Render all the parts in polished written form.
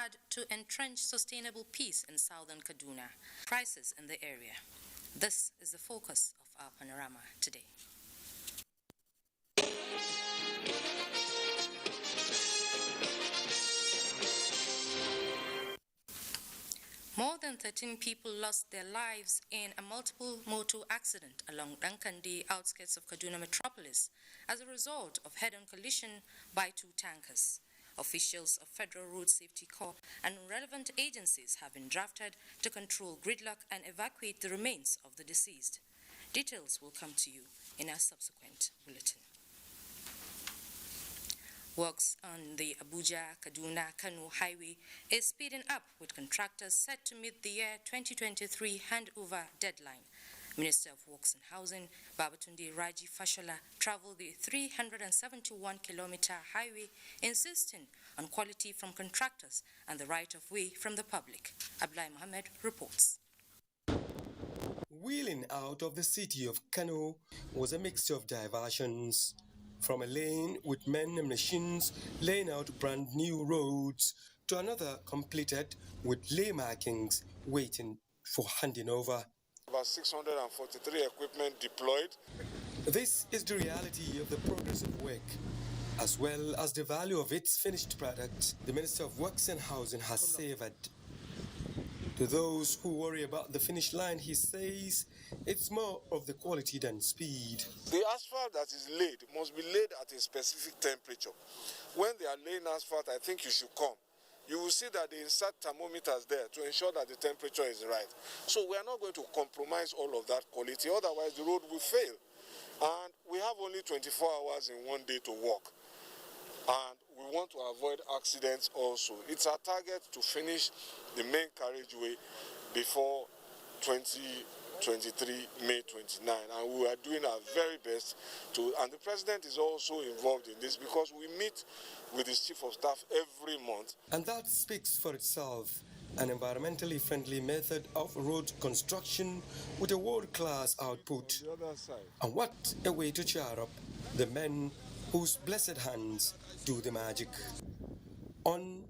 Chad to entrench sustainable peace in southern Kaduna. Crisis in the area. This is the focus of our panorama today. More than 13 people lost their lives in a multiple motor accident along Dankandi, outskirts of Kaduna metropolis, as a result of head-on collision by two tankers. Officials of Federal Road Safety Corps and relevant agencies have been drafted to control gridlock and evacuate the remains of the deceased. Details will come to you in our subsequent bulletin. Works on the Abuja-Kaduna-Kano highway is speeding up, with contractors set to meet the year 2023 handover deadline. Minister of Works and Housing, Babatunde Raji Fashola, traveled the 371-kilometer highway, insisting on quality from contractors and the right of way from the public. Abdullah Mohammed reports. Wheeling out of the city of Kano was a mixture of diversions. From a lane with men and machines laying out brand new roads to another completed with lay markings waiting for handing over. About 643 equipment deployed. This is the reality of the progress of work, as well as the value of its finished product. The Minister of Works and Housing has savored. To those who worry about the finish line, he says it's more of the quality than speed. The asphalt that is laid must be laid at a specific temperature. When they are laying asphalt, I think you should come. You will see that they insert thermometers there to ensure that the temperature is right. So we are not going to compromise all of that quality, otherwise the road will fail. And we have only 24 hours in one day to work. And we want to avoid accidents also. It's our target to finish the main carriageway before 2023, May 29. And we are doing our very best to, and the President is also involved in this because we meet with his Chief of Staff every month. And that speaks for itself. An environmentally friendly method of road construction with a world-class output. And what a way to cheer up the men whose blessed hands do the magic. On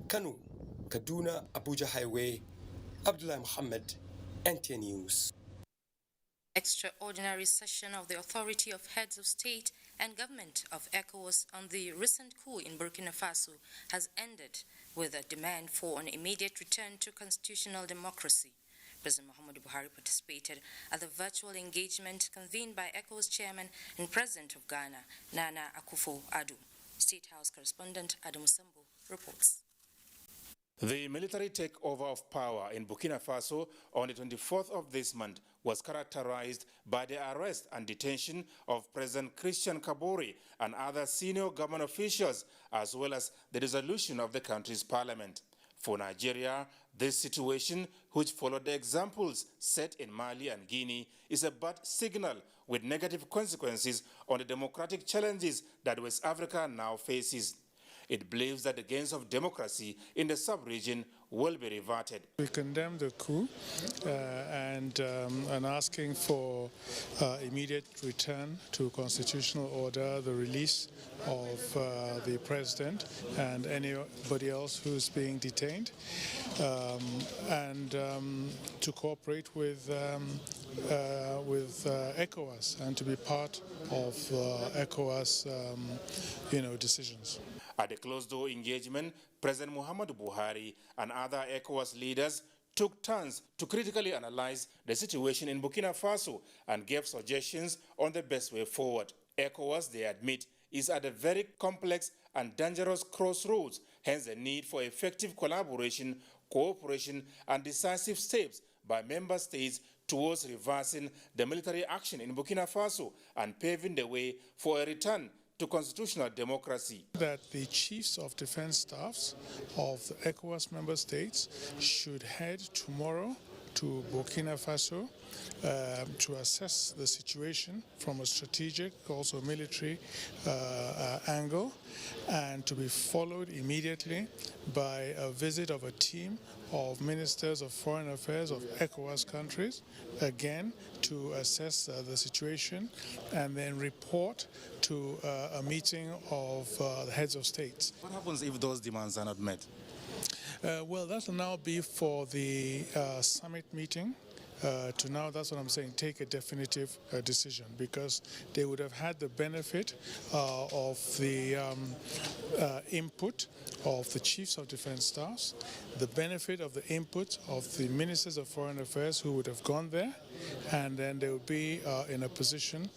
Kano, Kaduna, Abuja Highway, Abdullah Mohammed, NT News. Extraordinary session of the Authority of Heads of State and Government of ECOWAS on the recent coup in Burkina Faso has ended with a demand for an immediate return to constitutional democracy. President Muhammadu Buhari participated at the virtual engagement convened by ECOWAS Chairman and President of Ghana, Nana Akufo-Addo. State House correspondent Adam Sambo reports. The military takeover of power in Burkina Faso on the 24th of this month was characterized by the arrest and detention of President Christian Kabore and other senior government officials, as well as the dissolution of the country's parliament. For Nigeria, this situation, which followed the examples set in Mali and Guinea, is a bad signal with negative consequences on the democratic challenges that West Africa now faces. It believes that the gains of democracy in the sub-region will be reverted. We condemn the coup and asking for immediate return to constitutional order, the release of the president and anybody else who's being detained, and to cooperate with ECOWAS and to be part of ECOWAS, decisions. At the closed-door engagement, President Muhammadu Buhari and other ECOWAS leaders took turns to critically analyze the situation in Burkina Faso and gave suggestions on the best way forward. ECOWAS, they admit, is at a very complex and dangerous crossroads, hence the need for effective collaboration, cooperation, and decisive steps by member states towards reversing the military action in Burkina Faso and paving the way for a return to constitutional democracy. That the chiefs of defense staffs of the ECOWAS member states should head tomorrow to Burkina Faso to assess the situation from a strategic, also military angle, and to be followed immediately by a visit of a team of ministers of foreign affairs of ECOWAS countries, again to assess the situation and then report to a meeting of the heads of states. What happens if those demands are not met? Well, that will now be for the summit meeting. To now, that's what I'm saying, take a definitive decision, because they would have had the benefit of the input of the chiefs of defense staffs, the benefit of the input of the ministers of foreign affairs who would have gone there, and then they would be in a position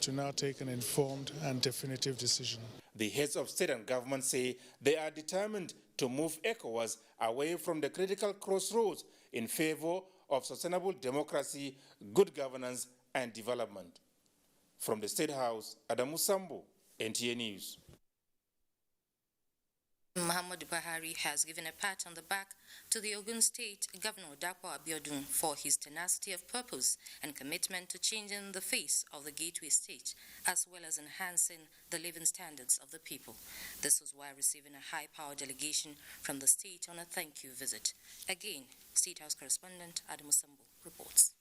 to now take an informed and definitive decision. The heads of state and government say they are determined to move ECOWAS away from the critical crossroads in favor of sustainable democracy, good governance, and development. From the State House, Adamu Sambo, NTA News. Muhammadu Buhari has given a pat on the back to the Ogun State Governor Dapo Abiodun for his tenacity of purpose and commitment to changing the face of the Gateway State, as well as enhancing the living standards of the people. This was while receiving a high-powered delegation from the state on a thank-you visit. Again, State House correspondent Adamu Sambo reports.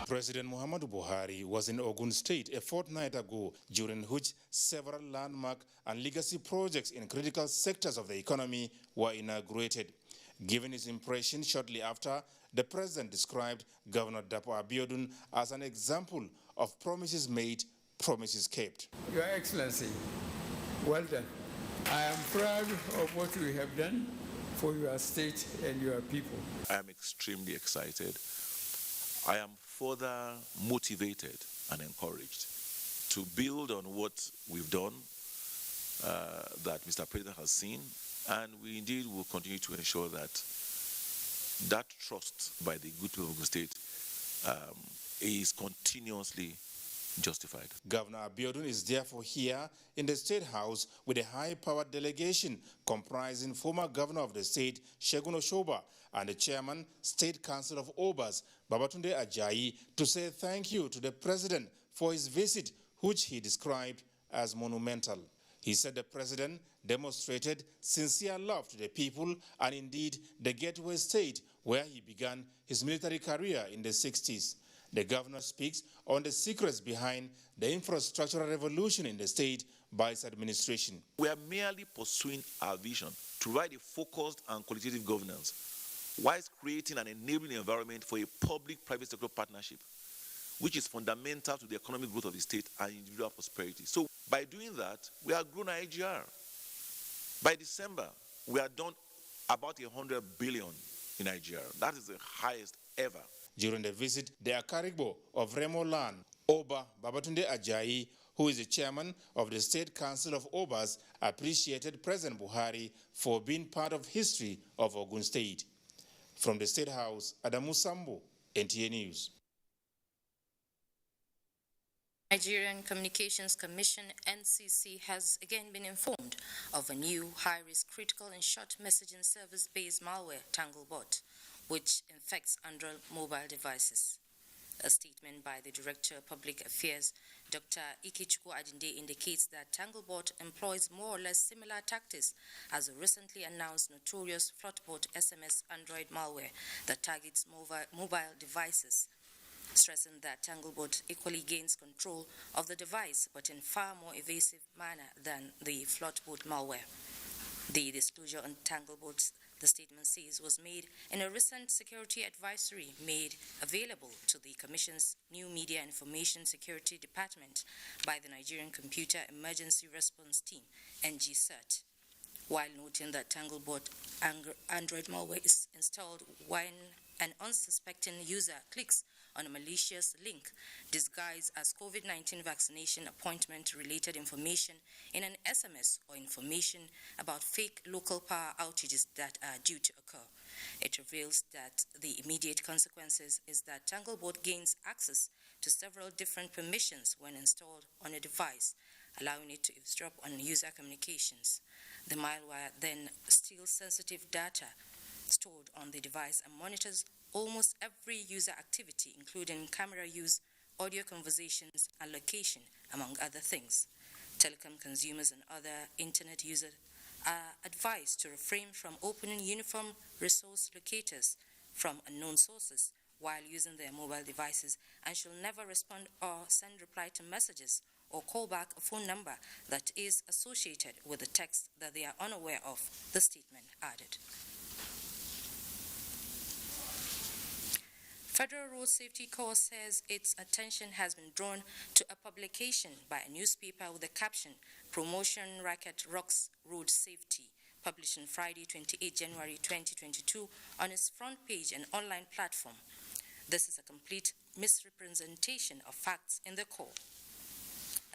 President Muhammadu Buhari was in Ogun State a fortnight ago, during which several landmark and legacy projects in critical sectors of the economy were inaugurated. Given his impression shortly after, the president described Governor Dapo Abiodun as an example of promises made, promises kept. Your Excellency, well done. I am proud of what you have done for your state and your people. I am extremely excited. I am further motivated and encouraged to build on what we've done that Mr. President has seen, and we indeed will continue to ensure that that trust by the good people of the state is continuously justified. Governor Abiodun is therefore here in the State House with a high-powered delegation comprising former governor of the state, Segun Oshoba, and the chairman, State Council of Obas, Babatunde Ajayi, to say thank you to the president for his visit, which he described as monumental. He said the president demonstrated sincere love to the people and indeed the Gateway State, where he began his military career in the 60s. The governor speaks on the secrets behind the infrastructural revolution in the state by its administration. We are merely pursuing our vision to provide a focused and qualitative governance, whilst creating an enabling environment for a public-private sector partnership, which is fundamental to the economic growth of the state and individual prosperity. So by doing that, we are grown IGR. By December, we are done about 100 billion in Nigeria. That is the highest ever. During the visit, the Akarigbo of Remo Land, Oba Babatunde Ajayi, who is the chairman of the State Council of Obas, appreciated President Buhari for being part of history of Ogun State. From the State House, Adamu Sambo, NTA News. Nigerian Communications Commission, NCC, has again been informed of a new high-risk critical and short messaging service-based malware, Tanglebot, which infects Android mobile devices. A statement by the Director of Public Affairs, Dr. Ikechukwu Adinde, indicates that Tanglebot employs more or less similar tactics as the recently announced notorious Floodbot SMS Android malware that targets mobile devices, stressing that Tanglebot equally gains control of the device but in far more evasive manner than the Floodbot malware. The disclosure on Tanglebot, the statement says, was made in a recent security advisory made available to the Commission's new Media Information Security Department by the Nigerian Computer Emergency Response Team, NGCERT, while noting that Tanglebot Android malware is installed when an unsuspecting user clicks on a malicious link disguised as COVID-19 vaccination appointment-related information in an SMS or information about fake local power outages that are due to occur. It reveals that the immediate consequences is that Tanglebot gains access to several different permissions when installed on a device, allowing it to eavesdrop on user communications. The malware then steals sensitive data stored on the device and monitors almost every user activity, including camera use, audio conversations, and location, among other things. Telecom consumers and other internet users are advised to refrain from opening uniform resource locators from unknown sources while using their mobile devices, and should never respond or send reply to messages or call back a phone number that is associated with the text that they are unaware of, the statement added. Federal Road Safety Corps says its attention has been drawn to a publication by a newspaper with the caption, Promotion Racket Rocks Road Safety, published on Friday, 28 January 2022, on its front page and online platform. This is a complete misrepresentation of facts in the Corps.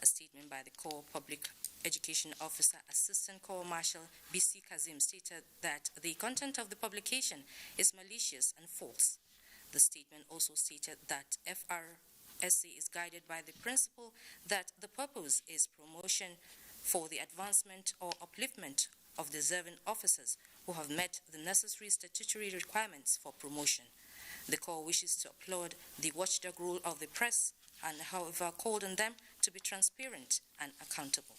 A statement by the Corps Public Education Officer, Assistant Corps Marshal B.C. Kazim, stated that the content of the publication is malicious and false. The statement also stated that FRSA is guided by the principle that the purpose is promotion for the advancement or upliftment of deserving officers who have met the necessary statutory requirements for promotion. The Corps wishes to applaud the watchdog role of the press and, however, called on them to be transparent and accountable.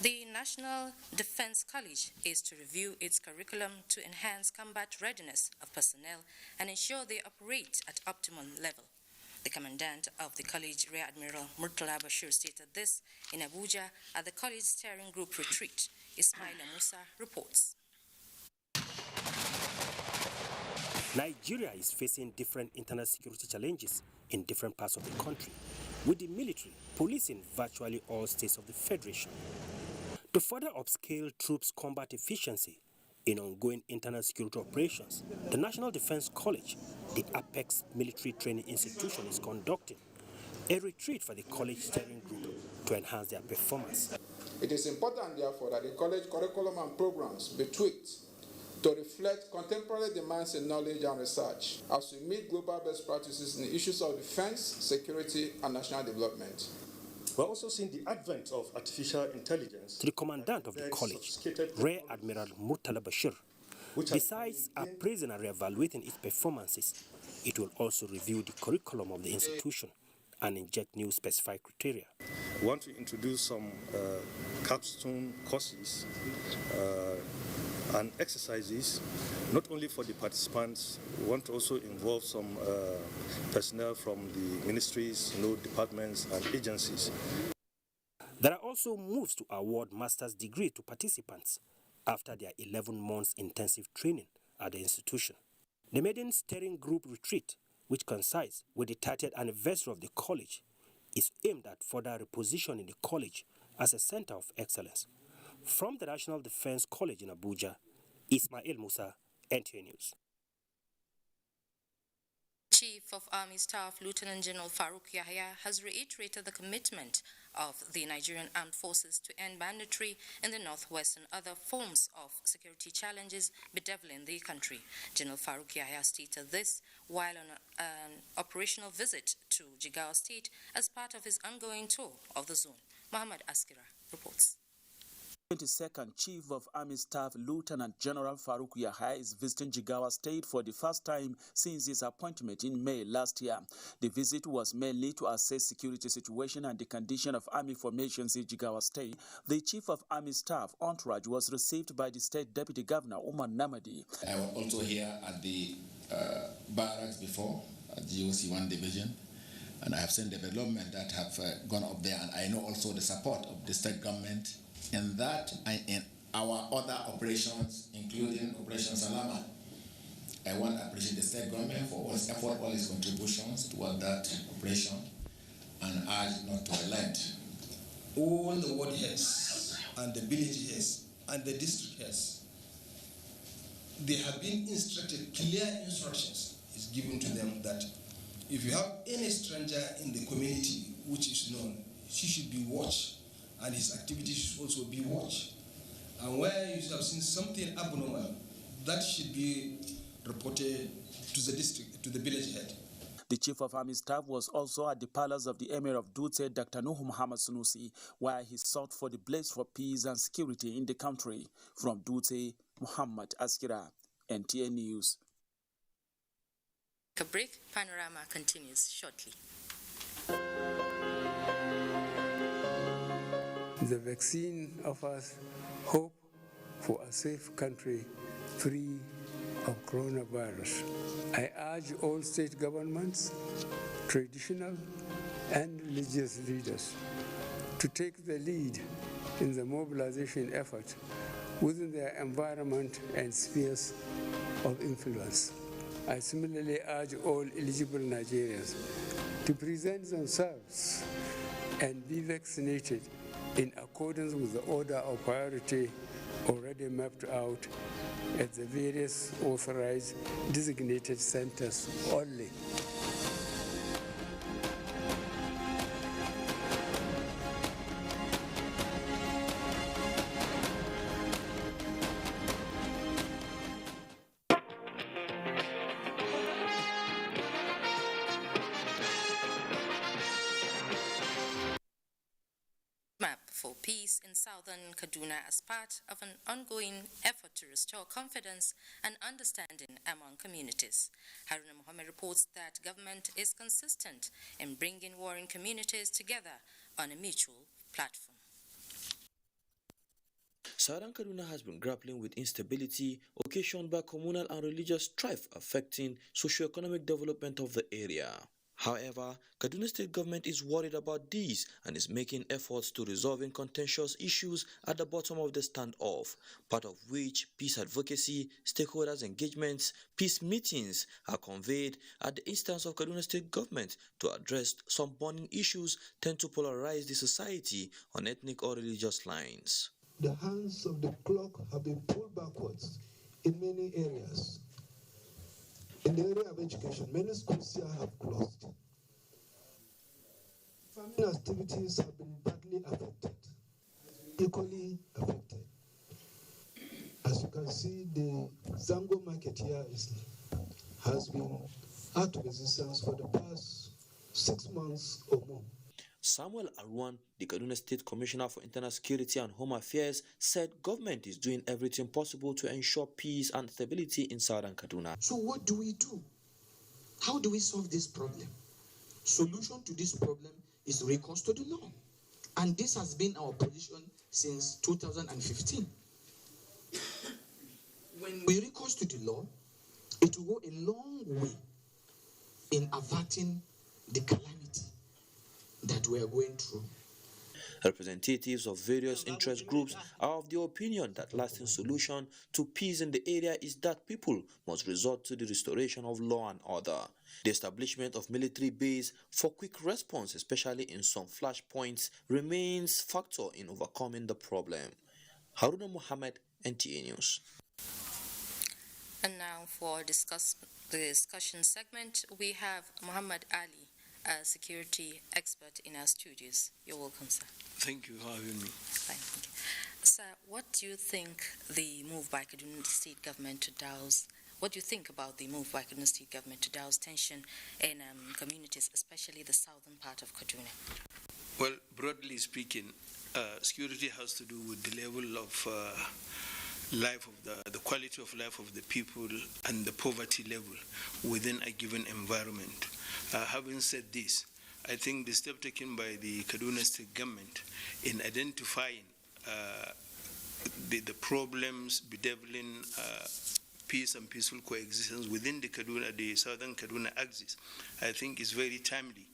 The National Defense College is to review its curriculum to enhance combat readiness of personnel and ensure they operate at optimum level. The commandant of the college, Rear Admiral Ntalive, stated this in Abuja at the college steering group retreat. Ismail Musa reports. Nigeria is facing different internal security challenges in different parts of the country, with the military policing virtually all states of the Federation. To further upscale troops' combat efficiency in ongoing internal security operations, the National Defense College, the apex military training institution, is conducting a retreat for the college steering group to enhance their performance. It is important, therefore, that the college curriculum and programs be tweaked to reflect contemporary demands in knowledge and research as we meet global best practices in the issues of defense, security, and national development. We're also seeing the advent of artificial intelligence. To the commandant of the college, Rear Admiral Ntalive, besides appraising and re-evaluating its performances, it will also review the curriculum of the institution and inject new specified criteria. We want to introduce some capstone courses and exercises, not only for the participants. We want to also involve some personnel from the ministries, departments and agencies. There are also moves to award master's degree to participants after their 11 months intensive training at the institution. The maiden steering group retreat, which coincides with the 30th anniversary of the college, is aimed at further repositioning the college as a center of excellence. From the National Defense College in Abuja, Ismail Musa, NTA News. Chief of Army Staff Lieutenant General Farouk Yahya has reiterated the commitment of the Nigerian Armed Forces to end banditry in the northwest and other forms of security challenges bedeviling the country. General Farouk Yahya stated this while on an operational visit to Jigawa State as part of his ongoing tour of the zone. Muhammad Askira reports. 22nd Chief of Army Staff Lieutenant General Farouk Yahya is visiting Jigawa State for the first time since his appointment in May last year. The visit was mainly to assess security situation and the condition of army formations in Jigawa State. The Chief of Army Staff entourage was received by the State Deputy Governor Umar Namadi. I was also here at the barracks before, at GOC 1 Division, and I have seen development that have gone up there, and I know also the support of the state government in that and in our other operations, including Operation Salama. I want to appreciate the state government for all his effort, all his contributions toward that operation, and urge not to relent. All the ward heads and the village heads and the district heads, they have been instructed, clear instructions is given to them that if you have any stranger in the community which is known, he should be watched, and his activities should also be watched. And where you have seen something abnormal, that should be reported to the district, to the village head. The Chief of Army Staff was also at the palace of the Emir of Dutse, Dr. Nuhu Muhammad Sunusi, where he sought for the blaze for peace and security in the country. From Dutse, Muhammad Askira, NTA News. A break. Panorama continues shortly. The vaccine offers hope for a safe country free of coronavirus. I urge all state governments traditional and religious leaders to take the lead in the mobilization effort within their environment and spheres of influence. I similarly urge all eligible Nigerians to present themselves and be vaccinated in accordance with the order of priority already mapped out at the various authorized designated centers only. Map for peace in southern Kaduna as part of an ongoing effort to restore confidence and understanding among communities. Haruna Mohammed reports that government is consistent in bringing warring communities together on a mutual platform. Southern Kaduna has been grappling with instability occasioned by communal and religious strife affecting socio-economic development of the area. However, Kaduna State government is worried about these and is making efforts to resolving contentious issues at the bottom of the standoff, part of which peace advocacy, stakeholders engagements, peace meetings are conveyed at the instance of Kaduna State government to address some burning issues tend to polarize the society on ethnic or religious lines. The hands of the clock have been pulled backwards in many areas. In the area of education, many schools here have closed. Farming activities have been badly affected, equally affected. As you can see, the Zango market here has been out of existence for the past 6 months or more. Samuel Arwan, the Kaduna State Commissioner for Internal Security and Home Affairs, said government is doing everything possible to ensure peace and stability in southern Kaduna. So what do we do? How do we solve this problem? Solution to this problem is recourse to the law. And this has been our position since 2015. When we recourse to the law, it will go a long way in averting the calamity that we are going through. Representatives of various interest groups are of the opinion that lasting solution to peace in the area is that people must resort to the restoration of law and order. The establishment of military base for quick response, especially in some flashpoints, remains factor in overcoming the problem. Haruna Mohammed, NTA News. And now for the discussion segment, we have Muhammad Ali, a security expert in our studios. You're welcome, sir. Thank you for having me. Fine, thank you. Sir, what do you think the move by Kaduna State government to douse? What do you think about the move by Kaduna State government to douse tension in communities, especially the southern part of Kaduna? Well, broadly speaking, security has to do with the level of life of the quality of life of the people and the poverty level within a given environment. Having said this, I think the step taken by the Kaduna State government in identifying the problems bedeviling peace and peaceful coexistence within the southern Kaduna axis, I think is very timely.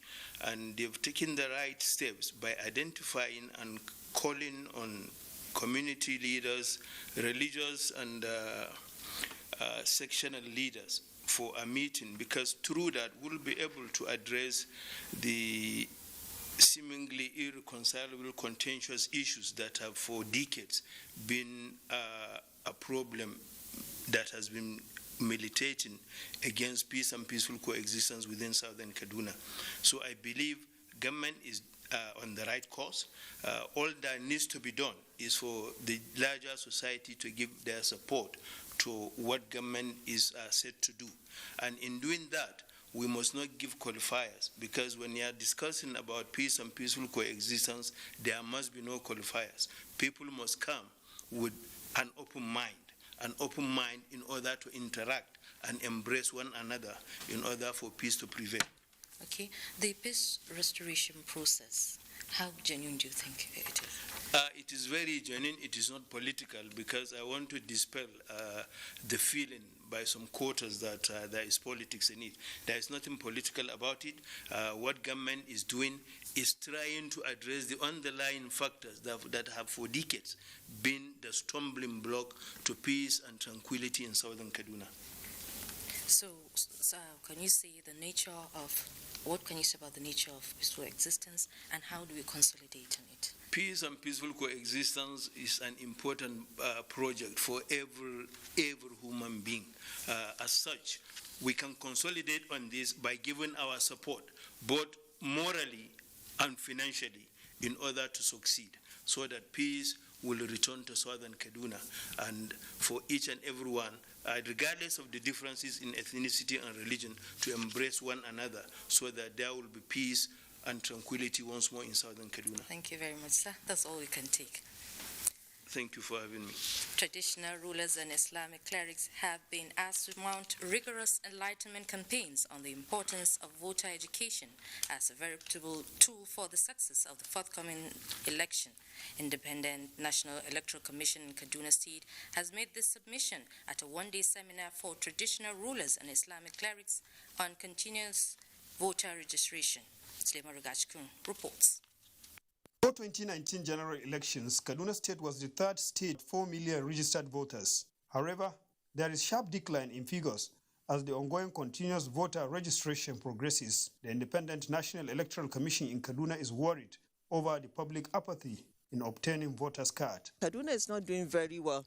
And they've taken the right steps by identifying and calling on community leaders, religious and sectional leaders for a meeting, because through that we'll be able to address the seemingly irreconcilable contentious issues that have for decades been a problem that has been militating against peace and peaceful coexistence within southern Kaduna. So I believe government is on the right course. All that needs to be done is for the larger society to give their support to what government is set to do. And in doing that, we must not give qualifiers, because when you are discussing about peace and peaceful coexistence, there must be no qualifiers. People must come with an open mind in order to interact and embrace one another in order for peace to prevail. Okay, the peace restoration process, how genuine do you think it is? It is very genuine. It is not political, because I want to dispel the feeling by some quarters that there is politics in it. There is nothing political about it. What government is doing is trying to address the underlying factors that have for decades been the stumbling block to peace and tranquility in southern Kaduna. So can you say what can you say about the nature of peaceful existence, and how do we consolidate on it? Peace and peaceful coexistence is an important project for every human being. As such, we can consolidate on this by giving our support, both morally and financially, in order to succeed, so that peace will return to southern Kaduna, and for each and everyone, regardless of the differences in ethnicity and religion, to embrace one another, so that there will be peace and tranquility once more in southern Kaduna. Thank you very much, sir. That's all we can take. Thank you for having me. Traditional rulers and Islamic clerics have been asked to mount rigorous enlightenment campaigns on the importance of voter education as a veritable tool for the success of the forthcoming election. Independent National Electoral Commission in Kaduna State has made this submission at a one-day seminar for traditional rulers and Islamic clerics on continuous voter registration. Slema Rugachkun reports. For 2019 general elections, Kaduna State was the third state, 4 million registered voters. However, there is sharp decline in figures as the ongoing continuous voter registration progresses. The Independent National Electoral Commission in Kaduna is worried over the public apathy in obtaining voters' card. Kaduna is not doing very well.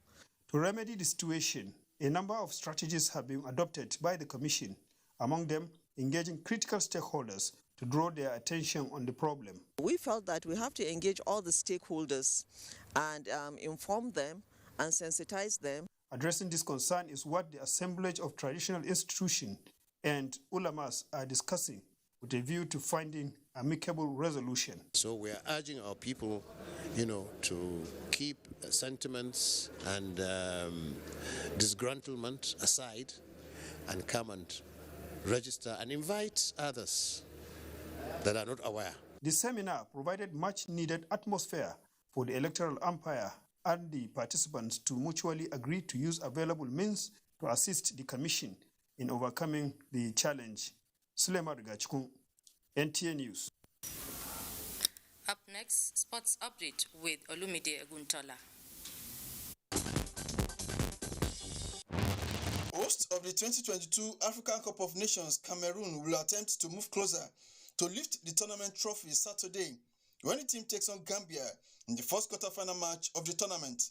To remedy the situation, a number of strategies have been adopted by the Commission, among them engaging critical stakeholders to draw their attention on the problem. We felt that we have to engage all the stakeholders and inform them and sensitize them. Addressing this concern is what the assemblage of traditional institutions and ulamas are discussing with a view to finding amicable resolution. So we are urging our people, to keep sentiments and disgruntlement aside and come and register and invite others that are not aware. The seminar provided much needed atmosphere for the electoral umpire and the participants to mutually agree to use available means to assist the Commission in overcoming the challenge. Sulema Rigachkun, NTA News. Up next, sports update with Olumide Aguntola. Hosts of the 2022 African Cup of Nations, Cameroon, will attempt to move closer to lift the tournament trophy Saturday when the team takes on Gambia in the first quarterfinal match of the tournament.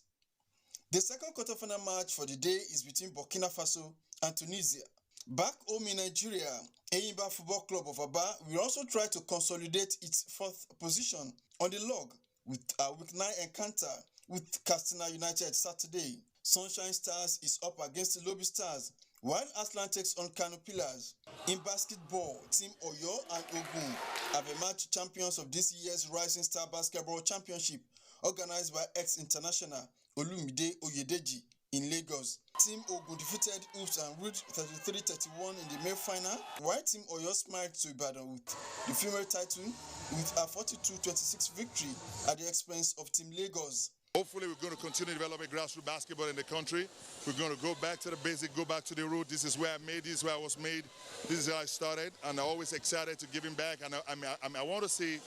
The second quarterfinal match for the day is between Burkina Faso and Tunisia. Back home in Nigeria, Enyimba Football Club of Aba will also try to consolidate its fourth position on the log with a week 9 encounter with Katsina United Saturday. Sunshine Stars is up against the Lobby Stars, while Aslan takes on Kano Pillars. In basketball, Team Oyo and Ogun have emerged champions of this year's Rising Star Basketball Championship, organized by ex-international Olumide Oyedeji in Lagos. Team Ogun defeated Hoops and Root 33-31 in the male final, while Team Oyo smiled to Ibadan with the female title with a 42-26 victory at the expense of Team Lagos. Hopefully, we're going to continue developing grassroots basketball in the country. We're going to go back to the basic, go back to the root. This is where I made, this is where I was made. This is how I started, and I'm always excited to giving back. And I want to see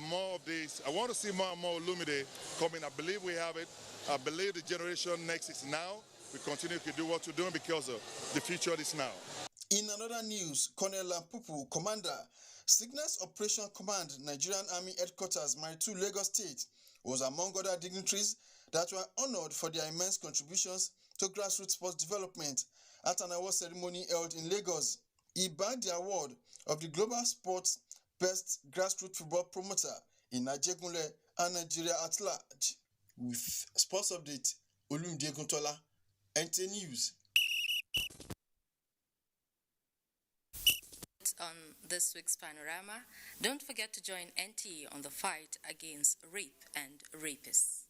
more of this. I want to see more and more Lumide coming. I believe we have it. I believe the generation next is now. We continue to do what we're doing because the future is now. In another news, Colonel Lampupu, Commander, Signals Operation Command, Nigerian Army Headquarters, Maritu, Lagos State, was among other dignitaries that were honored for their immense contributions to grassroots sports development at an award ceremony held in Lagos. He bagged the award of the Global Sports Best Grassroots Football Promoter in Nigeria and Nigeria at large. With sports update, Olumide Aguntola, NTA News. On this week's Panorama, don't forget to join NTA on the fight against rape and rapists.